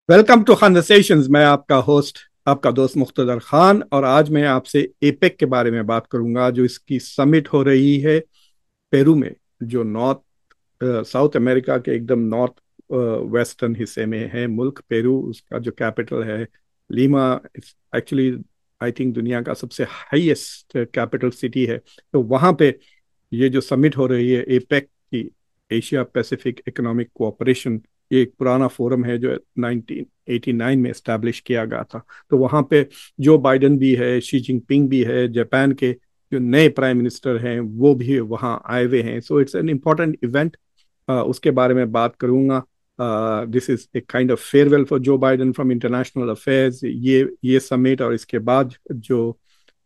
Welcome to conversations. मैं आपका host, आपका दोस्त मुख्तदर खान, और आज मैं आपसे एपेक के बारे में बात करूंगा, जो इसकी समिट हो रही है पेरू में, जो नॉर्थ साउथ अमेरिका के एकदम नॉर्थ वेस्टर्न हिस्से में है मुल्क पेरू। उसका जो कैपिटल है लीमा। एक्चुअली आई थिंक दुनिया का सबसे हाईएस्ट कैपिटल सिटी है। तो वहाँ पे ये जो समिट हो रही है एपेक की, एशिया पैसिफिक इकोनॉमिक कोऑपरेशन, ये एक पुराना फोरम है जो 1989 में एस्टैब्लिश किया गया था। तो वहाँ पे जो बाइडेन भी है, शी जिनपिंग भी है, जापान के जो नए प्राइम मिनिस्टर हैं वो भी वहाँ आए हुए हैं। So it's an important event. उसके बारे में बात करूंगा। This is a kind of farewell for Joe Biden from international affairs. ये समिट और इसके बाद जो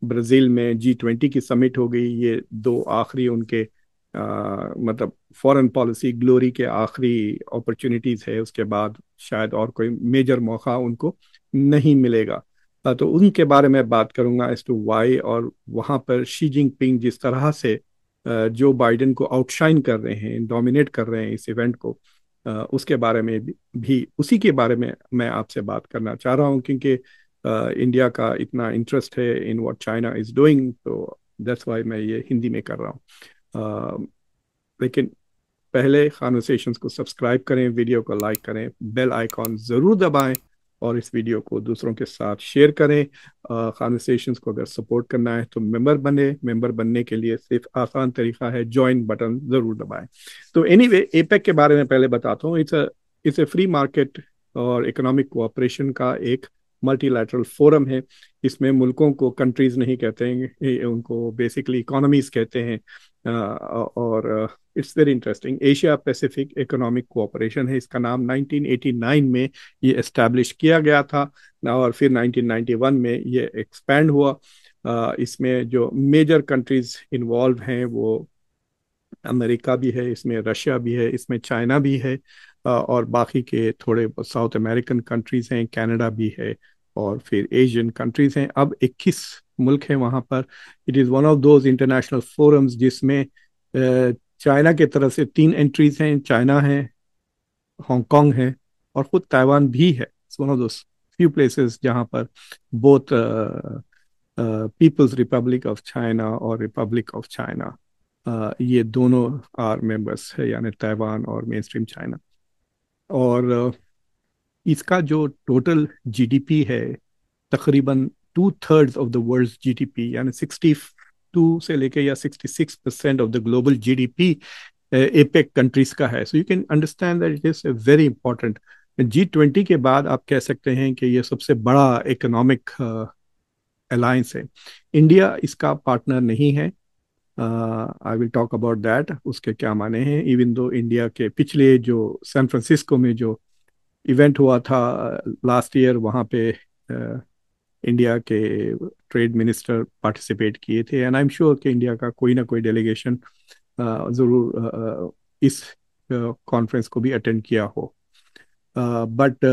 ब्राजील में G20 की समिट हो गई, ये दो आखिरी उनके मतलब फॉरेन पॉलिसी ग्लोरी के आखिरी अपॉर्चुनिटीज है। उसके बाद शायद और कोई मेजर मौका उनको नहीं मिलेगा। तो उनके बारे में बात करूंगा एज टू वाई, और वहाँ पर शी जिनपिंग जिस तरह से जो बाइडेन को आउटशाइन कर रहे हैं, डोमिनेट कर रहे हैं इस इवेंट को, उसके बारे में भी उसी के बारे में मैं आपसे बात करना चाह रहा हूँ, क्योंकि इंडिया का इतना इंटरेस्ट है in what China is doing. तो दैट्स वाई मैं ये हिंदी में कर रहा हूँ। लेकिन पहले कॉन्वर्सेशंस को सब्सक्राइब करें, वीडियो को लाइक करें, बेल आइकॉन ज़रूर दबाएं, और इस वीडियो को दूसरों के साथ शेयर करें। कॉन्वर्सेशंस को अगर सपोर्ट करना है तो मेंबर बने। मेंबर बनने के लिए सिर्फ आसान तरीका है, ज्वाइन बटन ज़रूर दबाएं। तो एनीवे, एपेक के बारे में पहले बताता हूँ। इट्स ए फ्री मार्केट और इकोनॉमिक कोऑपरेशन का एक मल्टीलैटरल फोरम है। इसमें मुल्कों को कंट्रीज नहीं कहते हैं, उनको बेसिकली इकोनॉमीज कहते हैं। और it's very interesting. Asia Pacific economic cooperation है इसका नाम। 1989 में ये एस्टैब्लिश किया गया था, और फिर 1991 में ये एक्सपैंड हुआ। इसमें जो मेजर कंट्रीज इन्वॉल्व हैं वो अमेरिका भी है, इसमें रशिया भी है, इसमें चाइना भी है, और बाकी के थोड़े साउथ अमेरिकन कंट्रीज हैं, कनाडा भी है, और फिर एशियन कंट्रीज हैं। अब 21 मुल्क हैं वहाँ पर। It is one of those international forums जिसमें चाइना के तरफ से 3 एंट्रीज हैं। चाइना है, हांगकांग है, और खुद ताइवान भी है। It's one of those few places जहाँ पर both people's republic of China और रिपब्लिक ऑफ चाइना, ये दोनों आर मेंबर्स है, यानी ताइवान और मेन स्ट्रीम चाइना। और इसका जो टोटल जीडीपी है, तकरीबन 2/3 ऑफ द वर्ल्ड जीडीपी, यानी 62 से लेके या 66% of the global GDP APEC countries का है। So you can understand that it is very important. G20 के बाद आप कह सकते हैं कि ये सबसे बड़ा इकोनॉमिक अलायंस है। इंडिया इसका पार्टनर नहीं है। I will talk about that, उसके क्या माने हैं। इवन दो इंडिया के पिछले जो सैन फ्रांसिस्को में जो इवेंट हुआ था लास्ट ईयर, वहाँ पे इंडिया के ट्रेड मिनिस्टर पार्टिसिपेट किए थे, एंड आई एम श्योर कि इंडिया का कोई ना कोई डेलीगेशन ज़रूर इस कॉन्फ्रेंस को भी अटेंड किया हो। बट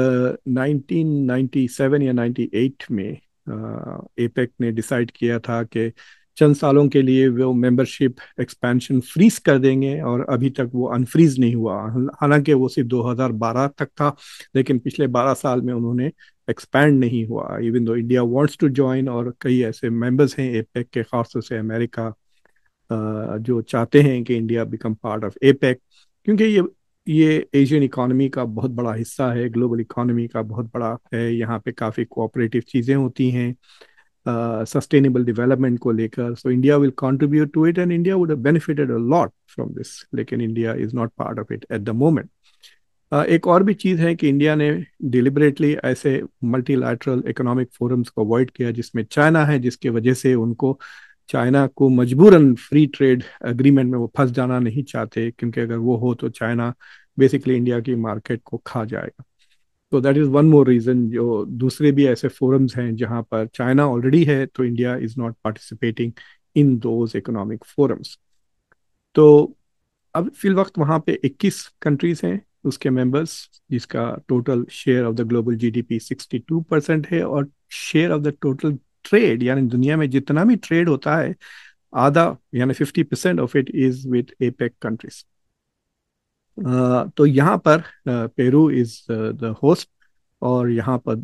1997 या 98 में एपेक ने डिसाइड किया था कि चंद सालों के लिए वो मेंबरशिप एक्सपेंशन फ्रीज कर देंगे, और अभी तक वो अनफ्रीज नहीं हुआ। हालांकि वो सिर्फ 2012 तक था, लेकिन पिछले 12 साल में उन्होंने एक्सपैंड नहीं हुआ। Even though India wants to join, और कई ऐसे मेंबर्स हैं एपेक के, खासतौर से अमेरिका, जो चाहते हैं कि India become part of APEC, क्योंकि ये एशियन इकोनॉमी का बहुत बड़ा हिस्सा है, ग्लोबल इकोनॉमी का बहुत बड़ा है। यहाँ पे काफ़ी कोऑपरेटिव चीज़ें होती हैं सस्टेनेबल डेवलपमेंट को लेकर। So India will contribute to it, and India would have benefited a lot from this, लेकिन India is not part of it at the moment. एक और भी चीज़ है कि इंडिया ने डिलिबरेटली ऐसे मल्टीलैटरल इकोनॉमिक फोरम्स को अवॉइड किया जिसमें चाइना है, जिसके वजह से उनको चाइना को मजबूरन फ्री ट्रेड एग्रीमेंट में वो फंस जाना नहीं चाहते, क्योंकि अगर वो हो तो चाइना बेसिकली इंडिया की मार्केट को खा जाएगा। तो that is one more reason. जो दूसरे भी ऐसे फोरम्स हैं जहां पर चाइना ऑलरेडी है, तो India is not participating in those economic forums. तो अब फिल वक्त वहाँ पे 21 कंट्रीज हैं उसके मेंबर्स, जिसका total share of the global GDP 62% है, और share of the total trade, यानी दुनिया में जितना भी ट्रेड होता है, आधा यानी 50% of it is with APEC countries. तो यहाँ पर पेरू इज द होस्ट, और यहाँ पर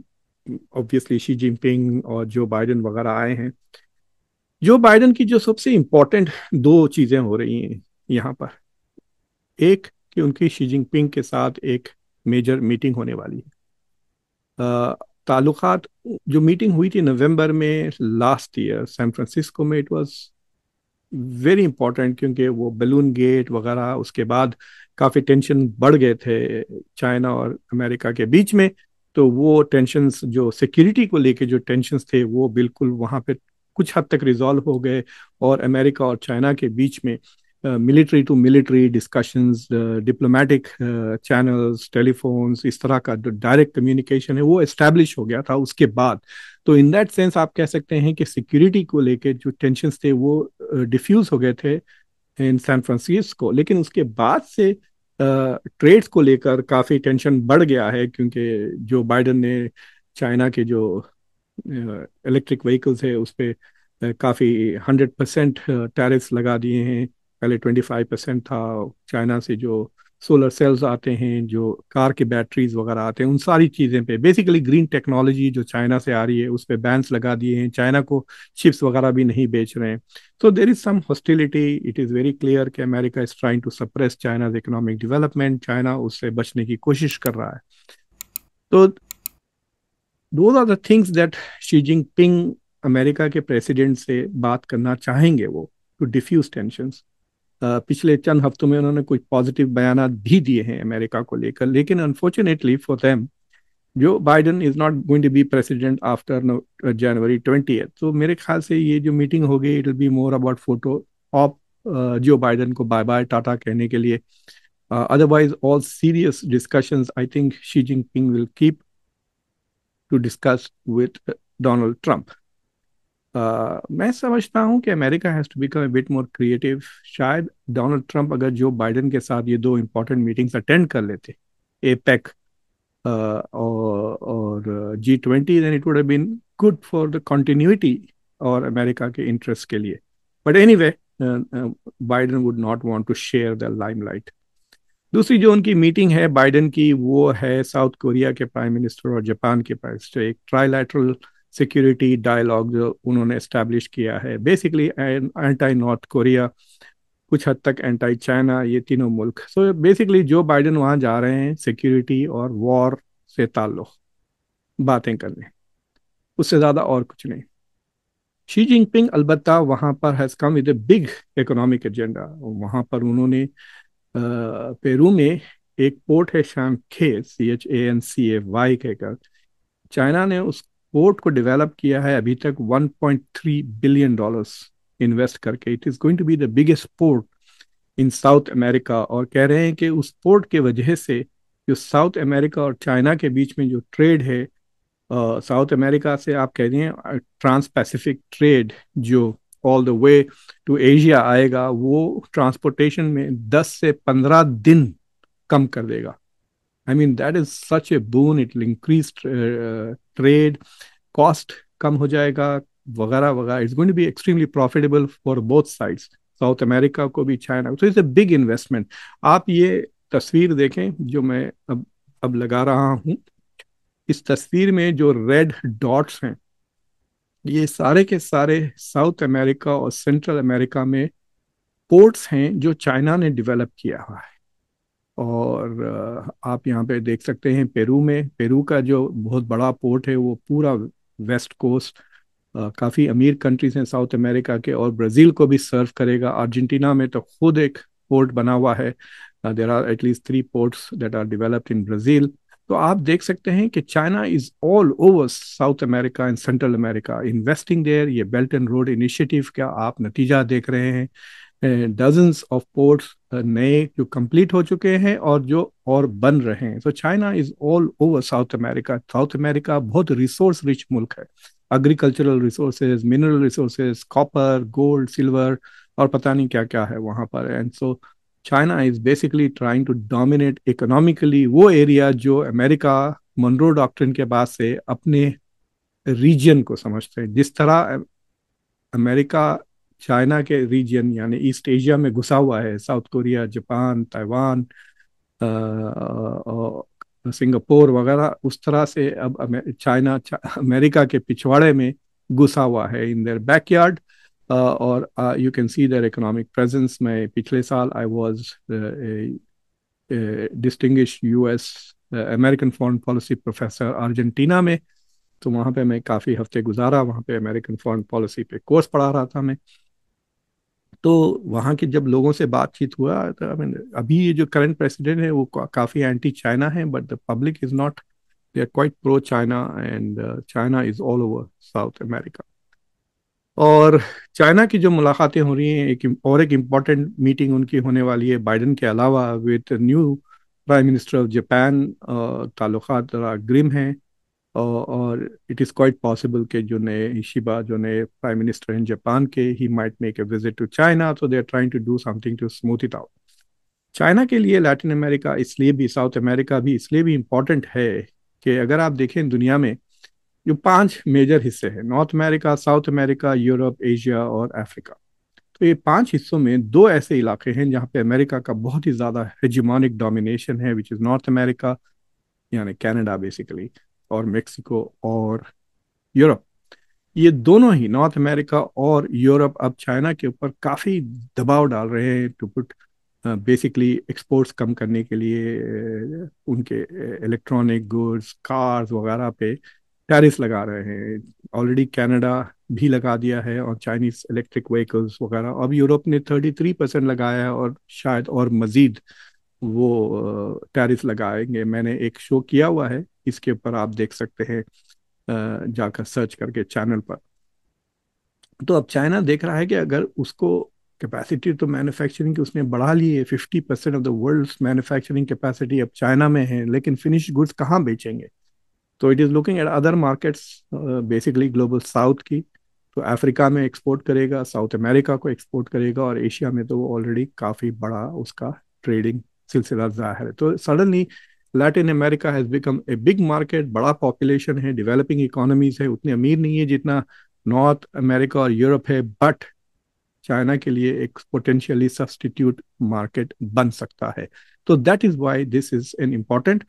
ऑब्वियसली शी जिनपिंग और जो बाइडेन वगैरह आए हैं। जो बाइडेन की जो सबसे इम्पोर्टेंट दो चीज़ें हो रही हैं यहाँ पर, एक कि उनकी शी जिनपिंग के साथ एक मेजर मीटिंग होने वाली है। ताल्लुकात, जो मीटिंग हुई थी नवंबर में लास्ट ईयर सैन फ्रांसिस्को में, इट वाज वेरी इंपॉर्टेंट, क्योंकि वो बैलून गेट वगैरह उसके बाद काफ़ी टेंशन बढ़ गए थे चाइना और अमेरिका के बीच में। तो वो टेंशन्स, जो सिक्योरिटी को लेके जो टेंशन्स थे, वो बिल्कुल वहाँ पे कुछ हद तक रिजॉल्व हो गए। और अमेरिका और चाइना के बीच में military to military discussions, diplomatic channels, telephones, इस तरह का जो डायरेक्ट कम्युनिकेशन है वो एस्टेब्लिश हो गया था उसके बाद। तो इन दैट सेंस आप कह सकते हैं कि सिक्योरिटी को लेके जो टेंशन्स थे वो डिफ्यूज हो गए थे इन सैन फ्रांसिस्को। लेकिन उसके बाद से ट्रेड्स को लेकर काफ़ी टेंशन बढ़ गया है, क्योंकि जो बाइडेन ने चाइना के जो इलेक्ट्रिक व्हीकल्स है उस पर काफ़ी 100% टैरिफ्स लगा दिए हैं। पहले 25% था। चाइना से जो सोलर सेल्स आते हैं, जो कार के बैटरीज वगैरह आते हैं, उन सारी चीज़ें पे बेसिकली ग्रीन टेक्नोलॉजी जो चाइना से आ रही है उस पर बैन्स लगा दिए हैं। चाइना को चिप्स वगैरह भी नहीं बेच रहे हैं। तो there is some hostility. It is very clear कि America is trying to suppress China's economic development. China उससे बचने की कोशिश कर रहा है। तो those are the things that Xi Jinping America के प्रेसिडेंट से बात करना चाहेंगे वो, टू डिफ्यूज टेंशंस। पिछले चंद हफ्तों में उन्होंने कुछ पॉजिटिव बयान भी दिए हैं अमेरिका को लेकर, लेकिन unfortunately for them, Joe Biden is not going to be president after January 20th। तो मेरे ख्याल से ये जो मीटिंग होगी, it will be more about photo op Joe Biden को बाय बाय टाटा कहने के लिए। Otherwise all serious discussions I think Xi Jinping will keep to discuss with Donald Trump. मैं समझता हूं कि America has to become a bit more creative. शायद Donald Trump अगर जो बाइडेन के साथ ये दो इंपॉर्टेंट मीटिंग्स अटेंड कर लेते, एपेक और G20, then it would have been good for the continuity और अमेरिका के इंटरेस्ट के लिए। But anyway, Biden would not want to share the limelight. दूसरी जो उनकी मीटिंग है बाइडेन की, वो है साउथ कोरिया के प्राइम मिनिस्टर और जापान के प्राइम मिनिस्टर। एक ट्राइलैटरल सिक्योरिटी डायलॉग जो उन्होंने एस्टैब्लिश किया है, बेसिकली एंटी नॉर्थ कोरिया, कुछ हद तक एंटी चाइना, ये तीनों मुल्क। सो बेसिकली जो बाइडेन वहाँ जा रहे हैं सिक्योरिटी और वॉर से ताल्लुक बातें करने, उससे ज़्यादा और कुछ नहीं। शी जिनपिंग अलबत्ता वहाँ पर has come with a big economic agenda. वहाँ पर उन्होंने पेरू में एक पोर्ट है शांखे, CHANCAY कहकर, चाइना ने उस पोर्ट को डेवलप किया है अभी तक $1.3 बिलियन इन्वेस्ट करके। It is going to be the biggest port in South America. और कह रहे हैं कि उस पोर्ट के वजह से जो साउथ अमेरिका और चाइना के बीच में जो ट्रेड है, साउथ अमेरिका से आप कह रहे हैं ट्रांस पैसिफिक ट्रेड, जो all the way to Asia आएगा, वो ट्रांसपोर्टेशन में 10 से 15 दिन कम कर देगा। I mean that is such a boon. It will increase trade, cost कम हो जाएगा वगैरह वगैरह। It's going to be extremely profitable for both sides, South America को भी, चाइना को। तो इट्स ए बिग इन्वेस्टमेंट। आप ये तस्वीर देखें जो मैं अब लगा रहा हूँ। इस तस्वीर में जो रेड डॉट्स हैं, ये सारे के सारे साउथ अमेरिका और सेंट्रल अमेरिका में पोर्ट्स हैं जो चाइना ने डेवलप किया हुआ है। और आप यहाँ पे देख सकते हैं पेरू में, पेरू का जो बहुत बड़ा पोर्ट है वो पूरा वेस्ट कोस्ट, काफ़ी अमीर कंट्रीज हैं साउथ अमेरिका के, और ब्राज़ील को भी सर्व करेगा। अर्जेंटीना में तो खुद एक पोर्ट बना हुआ है। There are at least 3 ports that are developed in Brazil. तो आप देख सकते हैं कि China is all over South America and Central America investing there. ये बेल्ट एंड रोड इनिशिएटिव का आप नतीजा देख रहे हैं। डजन्स ऑफ पोर्ट्स नए जो कंप्लीट हो चुके हैं और जो और बन रहे हैं। So China is all over South America. साउथ अमेरिका बहुत रिसोर्स रिच मुल्क है। Agricultural resources, mineral resources, copper, gold, silver और पता नहीं क्या क्या है वहाँ पर। And so China is basically trying to dominate economically वो एरिया जो अमेरिका मनरो डॉक्ट्रिन के बाद से अपने रीजन को समझते हैं। जिस तरह अमेरिका चाइना के रीजन यानी ईस्ट एशिया में घुसा हुआ है, South Korea, Japan, Taiwan, Singapore वगैरह, उस तरह से अब चाइना अमेरिका के पिछवाड़े में घुसा हुआ है, इन देयर बैकयार्ड। और you can see their economic presence. मैं पिछले साल I was distinguish US American foreign policy professor Argentina में। तो वहाँ पे मैं काफ़ी हफ्ते गुजारा, वहाँ पे अमेरिकन फॉरेन पॉलिसी पे कोर्स पढ़ा रहा था मैं। तो वहाँ के जब लोगों से बातचीत हुआ तो आई मीन अभी ये जो करंट प्रेसिडेंट है वो काफ़ी एंटी चाइना है, but the public is not, they are quite pro China, and China is all over South America. और चाइना की जो मुलाकातें हो रही हैं, एक इम्पॉर्टेंट मीटिंग उनकी होने वाली है बाइडन के अलावा with new prime minister of Japan. ताल्लुकात ज़रा ग्रिम हैं, और इट इज़ क्वाइट पॉसिबल कि जो नए इशिबा, जो नए प्राइम मिनिस्टर हैं जापान के, he might make a visit to China, so they are trying to do something to smooth it out. China के लिए लैटिन अमेरिका इसलिए भी, साउथ अमेरिका भी इसलिए भी इम्पोर्टेंट है कि अगर आप देखें दुनिया में जो 5 मेजर हिस्से हैं, नॉर्थ अमेरिका, साउथ अमेरिका, यूरोप, एशिया और अफ्रीका, तो ये 5 हिस्सों में 2 ऐसे इलाके हैं जहाँ पे अमेरिका का बहुत ही ज़्यादा हेजिमोनिक डोमिनेशन है, विच इज़ नॉर्थ अमेरिका यानी कनाडा बेसिकली, और मेक्सिको और यूरोप। ये दोनों ही, नॉर्थ अमेरिका और यूरोप, अब चाइना के ऊपर काफ़ी दबाव डाल रहे हैं टू पुट बेसिकली एक्सपोर्ट्स कम करने के लिए उनके इलेक्ट्रॉनिक गुड्स, कार्स वगैरह पे टैरिफ लगा रहे हैं। ऑलरेडी कनाडा भी लगा दिया है, और चाइनीज इलेक्ट्रिक व्हीकल्स वगैरह, अब यूरोप ने 33% लगाया है, और शायद और मज़ीद वो टैरिफ लगाएंगे। मैंने एक शो किया हुआ है इसके ऊपर, आप देख सकते हैं जाकर सर्च करके चैनल पर। तो अब चाइना देख रहा है कि अगर उसको कैपेसिटी तो मैन्युफैक्चरिंग की उसने बढ़ा ली है, 50% of the world's manufacturing capacity अब चाइना में है, लेकिन फिनिश गुड्स कहाँ बेचेंगे? तो it is looking at other markets, basically global south की। तो अफ्रीका में एक्सपोर्ट करेगा, साउथ अमेरिका को एक्सपोर्ट करेगा, और एशिया में तो वो ऑलरेडी काफ़ी बड़ा उसका ट्रेडिंग सिलसिला जाहिर है। तो suddenly Latin America has become a big market, बड़ा पॉपुलेशन है, डेवलपिंग इकोनॉमीज है, उतनी अमीर नहीं है जितना नॉर्थ अमेरिका और यूरोप है, बट चाइना के लिए एक पोटेंशियली सब्सटीट्यूट मार्केट बन सकता है। तो that is why this is an important.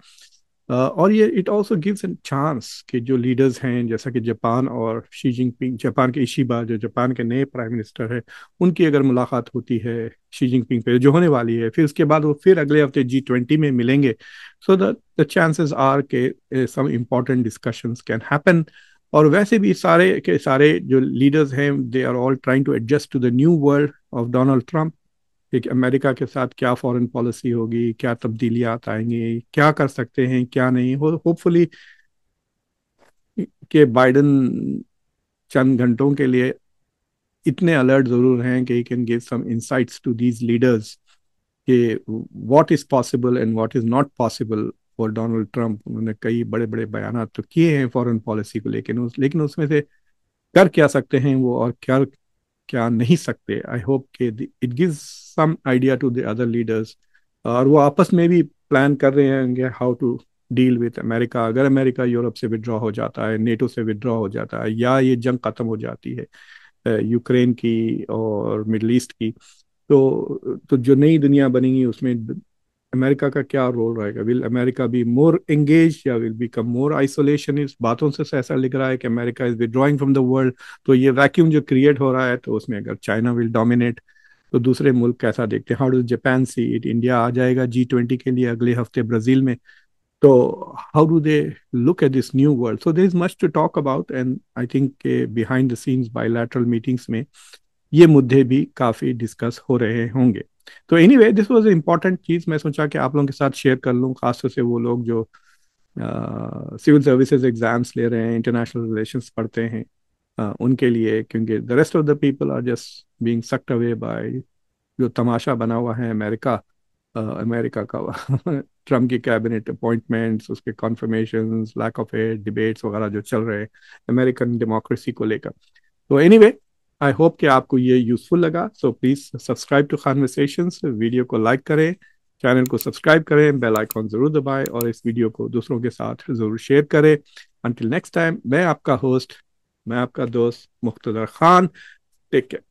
और ये it also gives an chance कि जो लीडर्स हैं जैसा कि जापान और शी जिनपिंग, जापान के इशिबा जो जापान के नए प्राइम मिनिस्टर है, उनकी अगर मुलाकात होती है शी जिनपिंग पे जो होने वाली है, फिर उसके बाद वो फिर अगले हफ्ते G20 में मिलेंगे। सो द चांसेस आर के some important discussions can happen. और वैसे भी सारे के सारे जो लीडर्स हैं, they are all trying to adjust to the new world of Donald Trump. कि अमेरिका के साथ क्या फॉरेन पॉलिसी होगी, क्या तब्दीलियां आएंगी, क्या कर सकते हैं, क्या नहीं हो। होपफुली कि बाइडन चंद घंटों के लिए इतने अलर्ट जरूर हैं कि he can give some insights to these leaders कि what is possible and what is not possible for Donald Trump. उन्होंने कई बड़े बड़े बयान तो किए हैं फॉरेन पॉलिसी को, लेकिन उसमें से कर क्या सकते हैं वो, और क्या क्या नहीं सकते। आई होप कि it gives some idea to the other leaders, और वो आपस में भी प्लान कर रहे होंगे how to deal with America. अगर अमेरिका यूरोप से विड्रॉ हो जाता है, नेटो से विड्रॉ हो जाता है, या ये जंग खत्म हो जाती है यूक्रेन की और मिडल ईस्ट की, तो जो नई दुनिया बनेगी उसमें अमेरिका का क्या रोल रहेगा? Will America be more engage या विल बिकम मोर आइसोलेशनिस्ट? बातों से ऐसा लिख रहा है कि America is withdrawing from the world. तो ये वैक्यूम जो क्रिएट हो रहा है, तो उसमें अगर चाइना विल डोमिनेट, तो दूसरे मुल्क कैसा देखते हैं? How do Japan see it? India आ जाएगा G20 के लिए अगले हफ्ते ब्राजील में। तो how do they look at this new world? So there is much to talk about, and I think behind the scenes bilateral meetings में ये मुद्दे भी काफ़ी डिस्कस हो रहे होंगे। तो एनीवे, दिस वाज इम्पॉर्टेंट चीज़, मैं सोचा कि आप लोगों के साथ शेयर कर लूँ, खासतौर से वो लोग जो सिविल सर्विसेज एग्जाम्स ले रहे हैं, इंटरनेशनल रिलेशंस पढ़ते हैं, उनके लिए, क्योंकि the rest of the people are just being sucked away by जो तमाशा बना हुआ है अमेरिका, अमेरिका का ट्रम्प की कैबिनेट अपॉइंटमेंट्स, उसके confirmations, lack of it, debates वगैरह जो चल रहे हैं अमेरिकन डेमोक्रेसी को लेकर। तो एनीवे, आई होप कि आपको ये यूजफुल लगा। So please subscribe to conversations, video को लाइक करें, चैनल को सब्सक्राइब करें, बेल आइकॉन जरूर दबाएं, और इस वीडियो को दूसरों के साथ जरूर शेयर करें। अंटिल नेक्स्ट टाइम, मैं आपका होस्ट, मैं आपका दोस्त मुख्तदर खान। Take care.